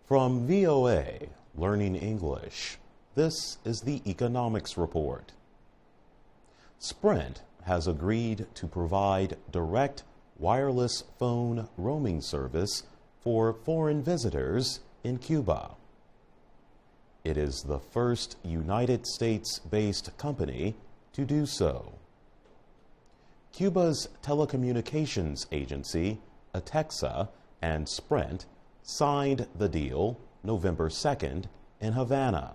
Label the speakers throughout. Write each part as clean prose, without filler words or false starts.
Speaker 1: From VOA, Learning English, this is the Economics Report. Sprint has agreed to provide direct wireless phone roaming service for foreign visitors in Cuba. It is the first United States-based company to do so. Cuba's telecommunications agency, ATEXA, and Sprint signed the deal November 2nd in Havana.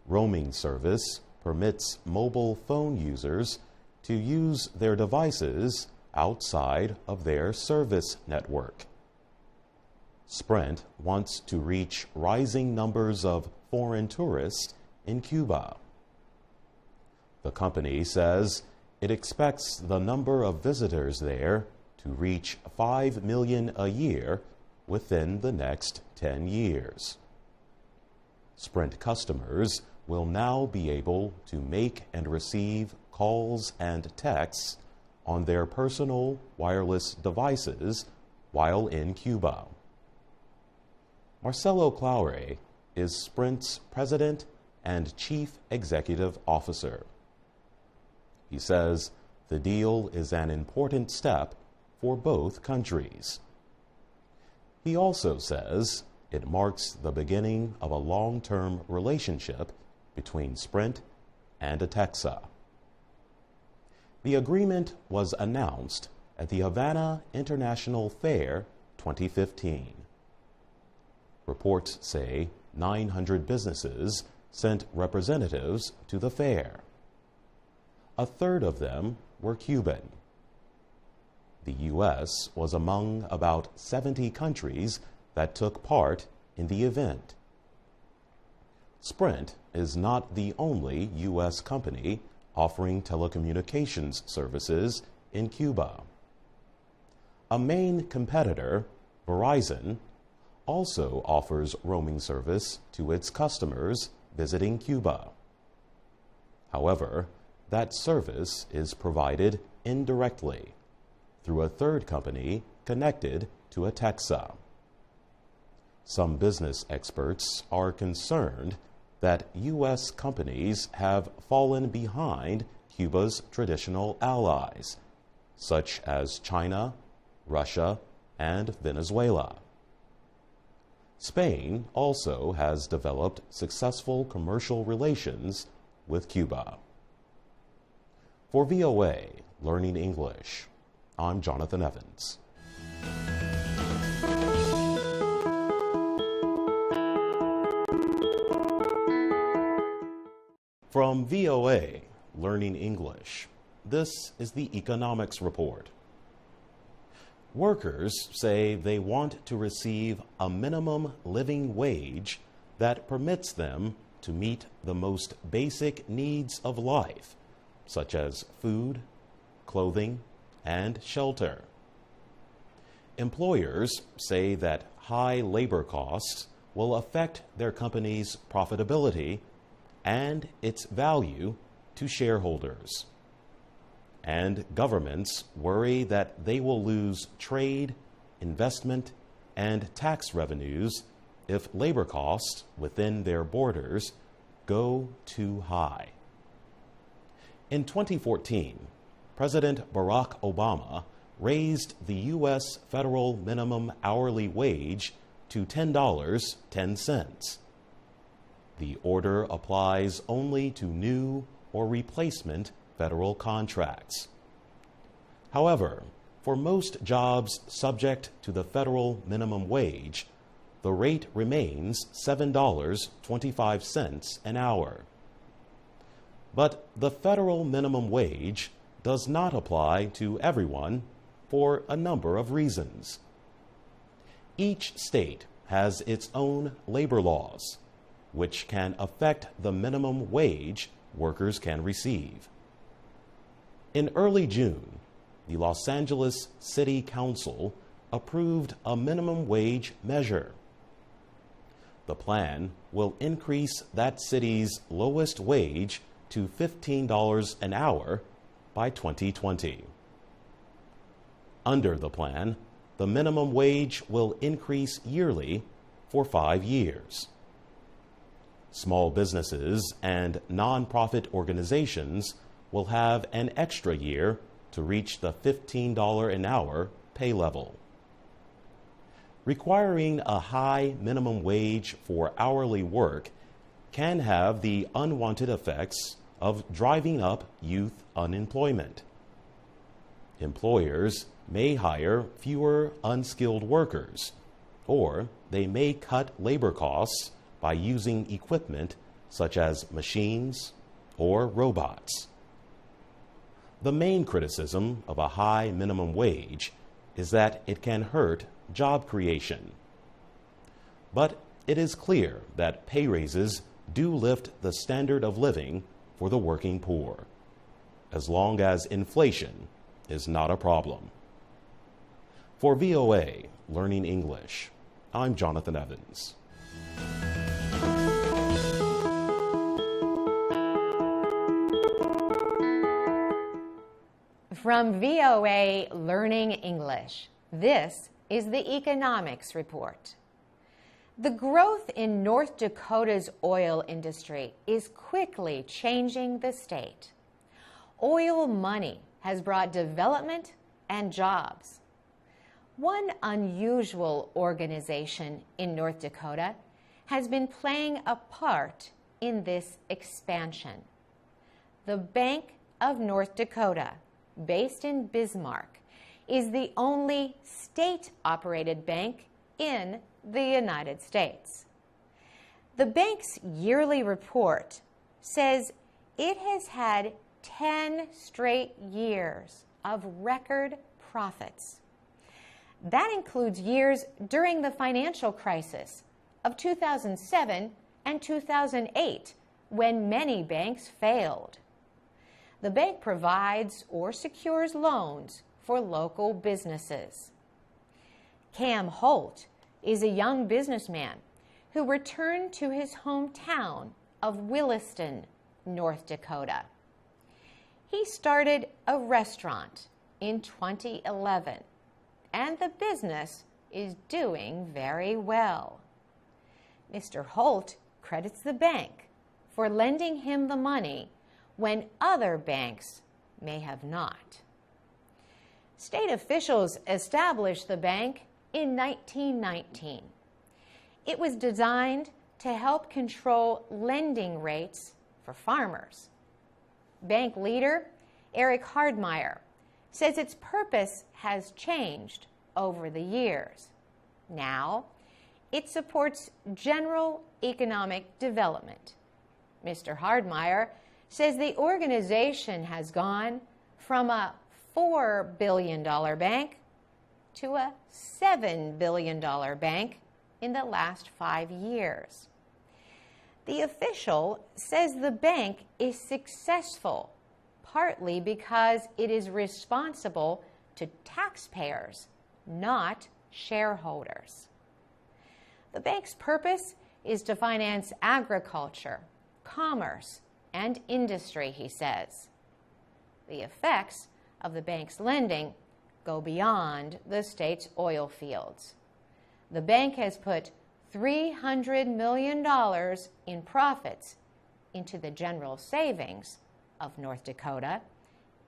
Speaker 1: Roaming service permits mobile phone users to use their devices outside of their service network. Sprint wants to reach rising numbers of foreign tourists in Cuba. The company says it expects the number of visitors there to reach 5 million a year within the next 10 years. Sprint customers will now be able to make and receive calls and texts on their personal wireless devices while in Cuba. Marcelo Claure is Sprint's president and chief executive officer. He says the deal is an important step for both countries. He also says it marks the beginning of a long-term relationship between Sprint and ATEXA. The agreement was announced at the Havana International Fair 2015. Reports say 900 businesses sent representatives to the fair. A third of them were Cuban. The U.S. was among about 70 countries that took part in the event. Sprint is not the only U.S. company offering telecommunications services in Cuba. A main competitor, Verizon, also offers roaming service to its customers visiting Cuba. However, that service is provided indirectly through a third company connected to ATEXA. Some business experts are concerned that U.S. companies have fallen behind Cuba's traditional allies, such as China, Russia, and Venezuela. Spain also has developed successful commercial relations with Cuba. For VOA Learning English, I'm Jonathan Evans. From VOA Learning English, this is the Economics Report. Workers say they want to receive a minimum living wage that permits them to meet the most basic needs of life, such as food, clothing, and shelter. Employers say that high labor costs will affect their company's profitability and its value to shareholders. And governments worry that they will lose trade, investment, and tax revenues if labor costs within their borders go too high. In 2014, President Barack Obama raised the U.S. federal minimum hourly wage to $10.10. The order applies only to new or replacement federal contracts. However, for most jobs subject to the federal minimum wage, the rate remains $7.25 an hour. But the federal minimum wage does not apply to everyone for a number of reasons. Each state has its own labor laws, which can affect the minimum wage workers can receive. In early June, the Los Angeles City Council approved a minimum wage measure. The plan will increase that city's lowest wage to $15 an hour by 2020. Under the plan, the minimum wage will increase yearly for 5 years. Small businesses and nonprofit organizations will have an extra year to reach the $15 an hour pay level. Requiring a high minimum wage for hourly work can have the unwanted effects of driving up youth unemployment. Employers may hire fewer unskilled workers, or they may cut labor costs by using equipment such as machines or robots. The main criticism of a high minimum wage is that it can hurt job creation. But it is clear that pay raises do lift the standard of living for the working poor, as long as inflation is not a problem. For VOA Learning English, I'm Jonathan Evans.
Speaker 2: From VOA Learning English, this is the Economics Report. The growth in North Dakota's oil industry is quickly changing the state. Oil money has brought development and jobs. One unusual organization in North Dakota has been playing a part in this expansion. The Bank of North Dakota, based in Bismarck, is the only state-operated bank in the United States. The bank's yearly report says it has had 10 straight years of record profits. That includes years during the financial crisis of 2007 and 2008, when many banks failed. The bank provides or secures loans for local businesses. Cam Holt is a young businessman who returned to his hometown of Williston, North Dakota. He started a restaurant in 2011, and the business is doing very well. Mr. Holt credits the bank for lending him the money when other banks may have not. State officials established the bank in 1919. It was designed to help control lending rates for farmers. Bank leader Eric Hardmeyer says its purpose has changed over the years. Now, it supports general economic development. Mr. Hardmeyer says the organization has gone from a $4 billion bank to a $7 billion bank in the last 5 years. The official says the bank is successful, partly because it is responsible to taxpayers, not shareholders. The bank's purpose is to finance agriculture, commerce, and industry, he says. The effects of the bank's lending go beyond the state's oil fields. The bank has put $300 million in profits into the general savings of North Dakota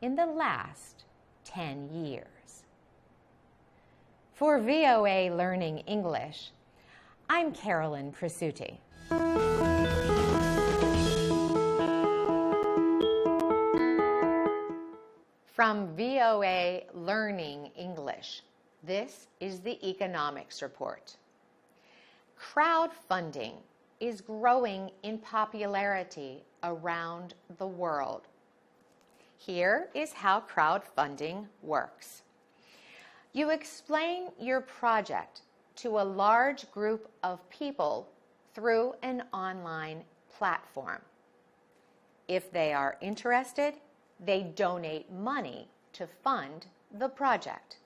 Speaker 2: in the last 10 years. For VOA Learning English, I'm Carolyn Presutti. From VOA Learning English, this is the Economics Report. Crowdfunding is growing in popularity around the world. Here is how crowdfunding works. You explain your project to a large group of people through an online platform. If they are interested, they donate money to fund the project.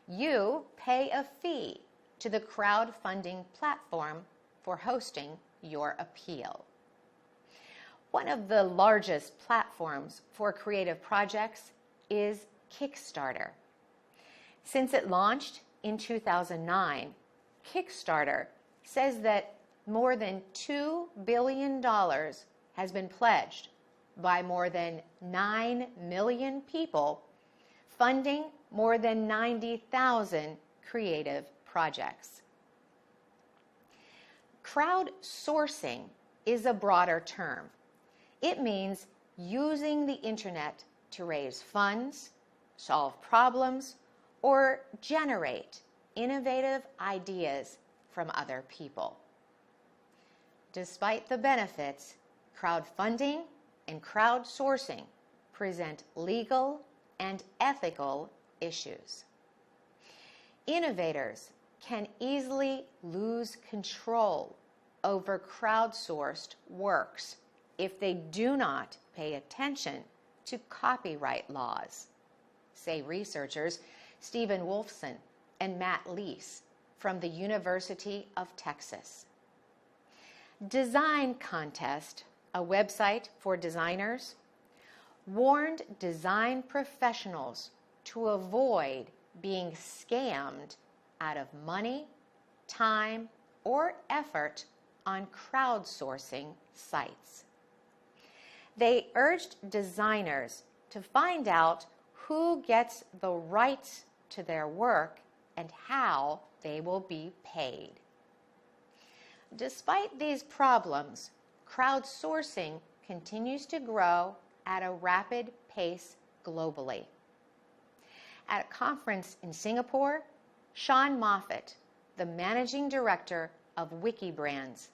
Speaker 2: You pay a fee to the crowdfunding platform for hosting your appeal. One of the largest platforms for creative projects is Kickstarter. Since it launched in 2009, Kickstarter says that more than $2 billion has been pledged by more than 9 million people, funding more than 90,000 creative projects. Crowdsourcing is a broader term. It means using the internet to raise funds, solve problems, or generate innovative ideas from other people. Despite the benefits, crowdfunding and crowdsourcing present legal and ethical issues. Innovators can easily lose control over crowdsourced works if they do not pay attention to copyright laws, say researchers Stephen Wolfson and Matt Leese from the University of Texas. Design Contest, a website for designers, warned design professionals to avoid being scammed out of money, time, or effort on crowdsourcing sites. They urged designers to find out who gets the rights to their work and how they will be paid. Despite these problems, crowdsourcing continues to grow at a rapid pace globally. At a conference in Singapore, Sean Moffat, the managing director of Wikibrands,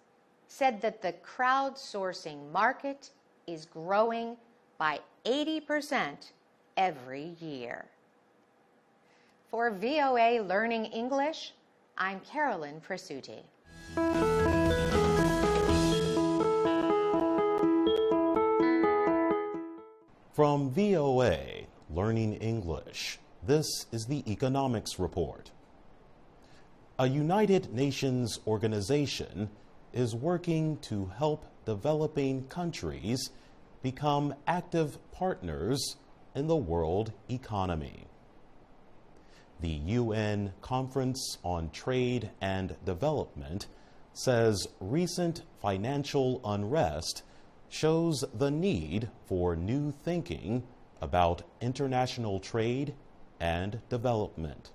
Speaker 2: said that the crowdsourcing market is growing by 80% every year. For VOA Learning English, I'm Carolyn Presutti.
Speaker 1: From VOA Learning English, this is the Economics Report. A United Nations organization is working to help developing countries become active partners in the world economy. The UN Conference on Trade and Development says recent financial unrest shows the need for new thinking about international trade and development.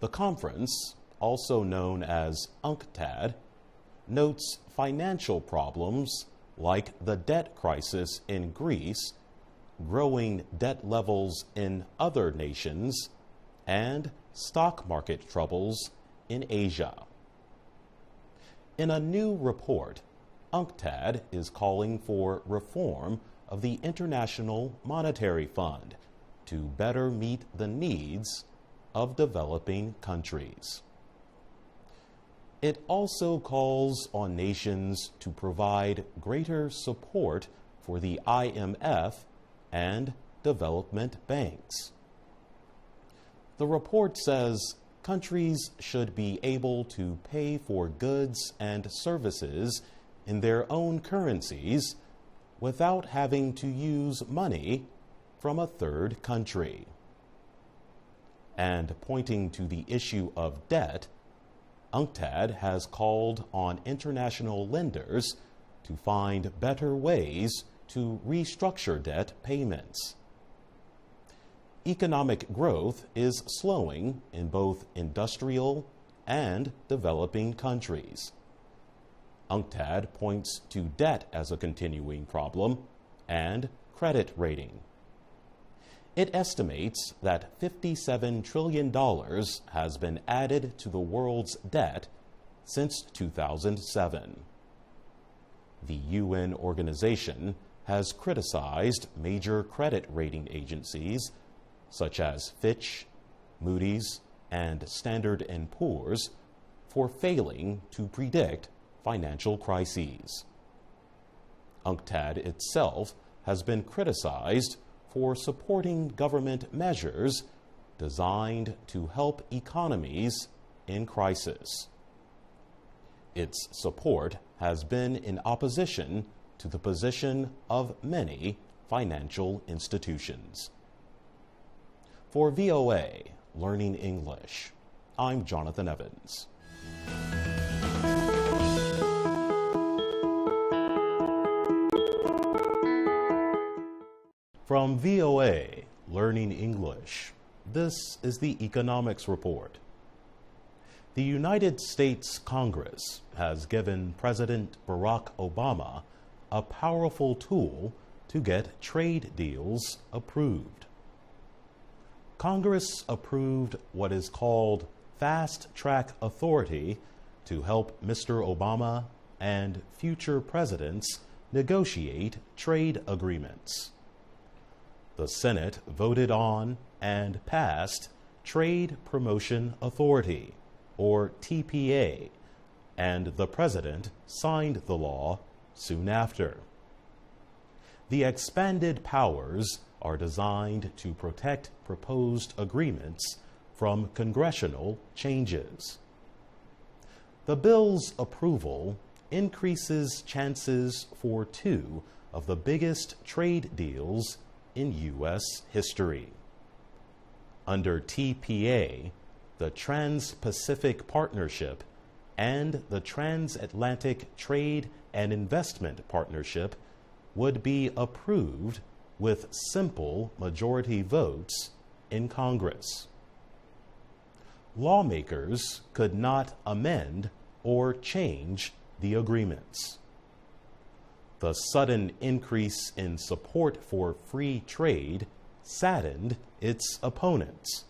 Speaker 1: The conference, also known as UNCTAD, notes financial problems like the debt crisis in Greece, growing debt levels in other nations, and stock market troubles in Asia. In a new report, UNCTAD is calling for reform of the International Monetary Fund to better meet the needs of developing countries. It also calls on nations to provide greater support for the IMF and development banks. The report says countries should be able to pay for goods and services in their own currencies without having to use money from a third country. And pointing to the issue of debt, UNCTAD has called on international lenders to find better ways to restructure debt payments. Economic growth is slowing in both industrial and developing countries. UNCTAD points to debt as a continuing problem and credit rating. It estimates that $57 trillion has been added to the world's debt since 2007. The UN organization has criticized major credit rating agencies such as Fitch, Moody's, and Standard & Poor's for failing to predict financial crises. UNCTAD itself has been criticized for supporting government measures designed to help economies in crisis. Its support has been in opposition to the position of many financial institutions. For VOA Learning English. I'm Jonathan Evans. From VOA, Learning English, this is the Economics Report. The United States Congress has given President Barack Obama a powerful tool to get trade deals approved. Congress approved what is called Fast Track Authority to help Mr. Obama and future presidents negotiate trade agreements. The Senate voted on and passed Trade Promotion Authority, or TPA, and the President signed the law soon after. The expanded powers are designed to protect proposed agreements from congressional changes. The bill's approval increases chances for two of the biggest trade deals in U.S. history. Under TPA, the Trans-Pacific Partnership and the Transatlantic Trade and Investment Partnership would be approved with simple majority votes in Congress. Lawmakers could not amend or change the agreements. The sudden increase in support for free trade saddened its opponents,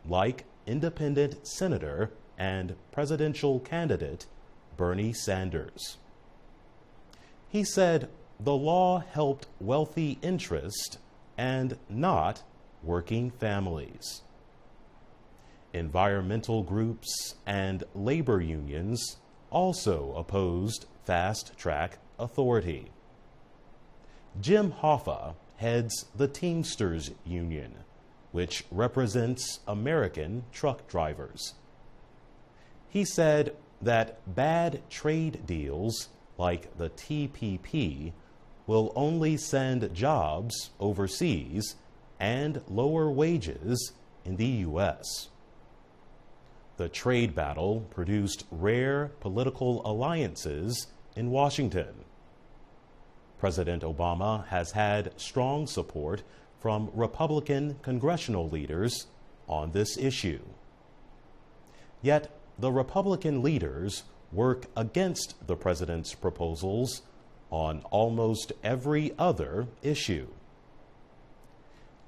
Speaker 1: like independent senator and presidential candidate Bernie Sanders. He said the law helped wealthy interests and not working families. Environmental groups and labor unions also opposed Fast Track Authority. Jim Hoffa heads the Teamsters Union, which represents American truck drivers. He said that bad trade deals like the TPP will only send jobs overseas and lower wages in the U.S. The trade battle produced rare political alliances in Washington. President Obama has had strong support from Republican congressional leaders on this issue. Yet, the Republican leaders work against the president's proposals on almost every other issue.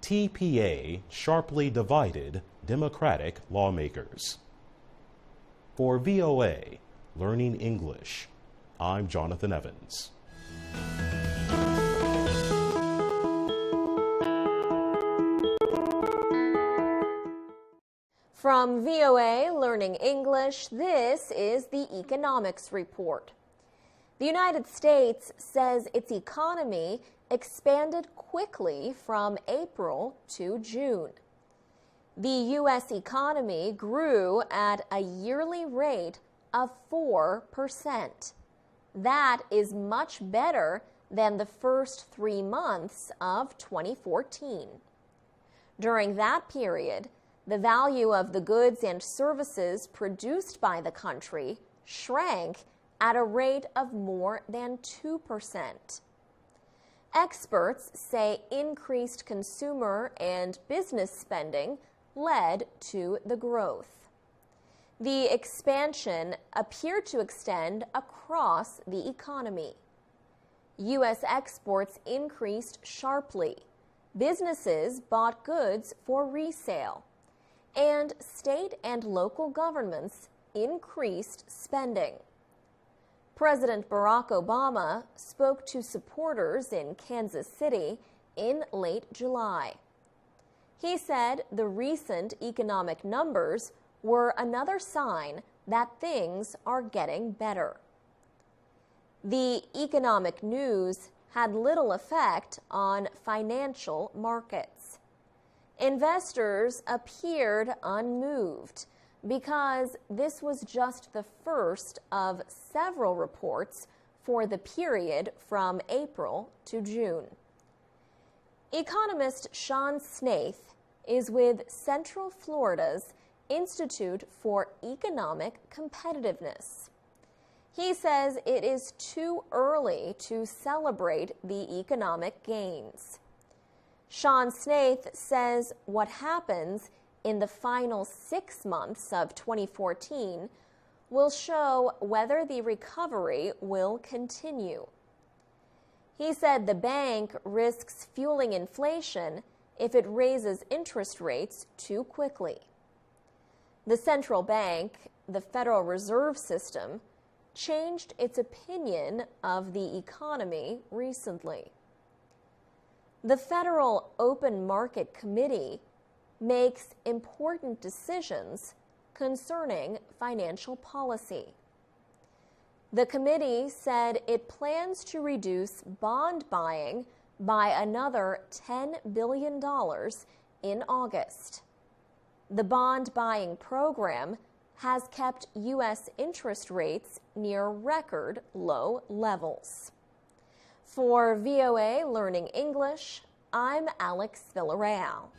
Speaker 1: TPA sharply divided Democratic lawmakers. For VOA, Learning English, I'm Jonathan Evans.
Speaker 3: From VOA Learning English, this is the Economics Report. The United States says its economy expanded quickly from April to June. The U.S. economy grew at a yearly rate of 4%. That is much better than the first 3 months of 2014. During that period, the value of the goods and services produced by the country shrank at a rate of more than 2%. Experts say increased consumer and business spending led to the growth. The expansion appeared to extend across the economy. U.S. exports increased sharply. Businesses bought goods for resale. And state and local governments increased spending. President Barack Obama spoke to supporters in Kansas City in late July. He said the recent economic numbers were another sign that things are getting better. The economic news had little effect on financial markets. Investors appeared unmoved because this was just the first of several reports for the period from April to June. Economist Sean Snaith is with Central Florida's Institute for Economic Competitiveness. He says it is too early to celebrate the economic gains. Sean Snaith says what happens in the final 6 months of 2014 will show whether the recovery will continue. He said the bank risks fueling inflation if it raises interest rates too quickly. The central bank, the Federal Reserve System, changed its opinion of the economy recently. The Federal Open Market Committee makes important decisions concerning financial policy. The committee said it plans to reduce bond buying by another $10 billion in August. The bond buying program has kept U.S. interest rates near record low levels. For VOA Learning English, I'm Alex Villarreal.